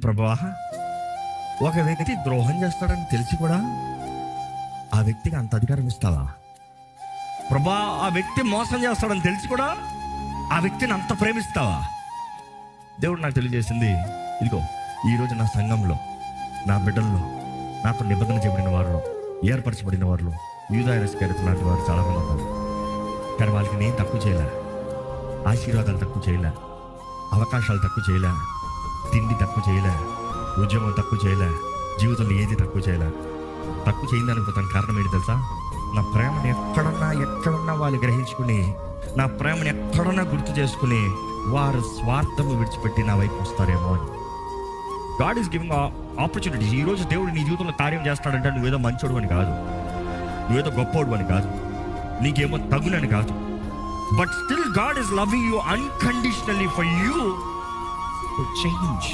ప్రభువా, ఒక వ్యక్తి ద్రోహం చేస్తాడని తెలిసి కూడా ఆ వ్యక్తికి అంత అధికారం ఇస్తావా? ప్రభువా, ఆ వ్యక్తి మోసం చేస్తాడని తెలిసి కూడా ఆ వ్యక్తిని అంత ప్రేమిస్తావా? దేవుడు నాకు తెలియజేసింది, ఇదిగో ఈరోజు నా సంఘంలో, నా బిడ్డల్లో, నాతో నిబంధన చేయబడిన వారిలో, ఏర్పరచబడిన వారిలో యూదా ఇస్కరియోతు లాంటి వారు చాలామంది ఉన్నారు. కానీ వాళ్ళకి నేను తక్కువ చేయలే, ఆశీర్వాదాలు తక్కువ చేయలే, అవకాశాలు తక్కువ చేయలే, తిండి తక్కువ చేయలే, ఉద్యోగం తక్కువ చేయలే, జీవితంలో ఏది తక్కువ చేయలే. తక్కువ చేయిందానికి పోతాను కారణం ఏంటి తెలుసా? నా ప్రేమను ఎక్కడున్నా వాళ్ళు గ్రహించుకుని, నా ప్రేమను ఎక్కడున్నా గుర్తు చేసుకుని వారు స్వార్థము విడిచిపెట్టి నా వైపు వస్తారేమో అని. God is giving opportunities. ఈరోజు దేవుడు నీ జీవితంలో కార్యం చేస్తాడంటే నువ్వేదో మంచోడు అని కాదు, నువ్వేదో గొప్పోడు అని కాదు, నీకేమో తగునని కాదు. But still God is loving you unconditionally for you to change.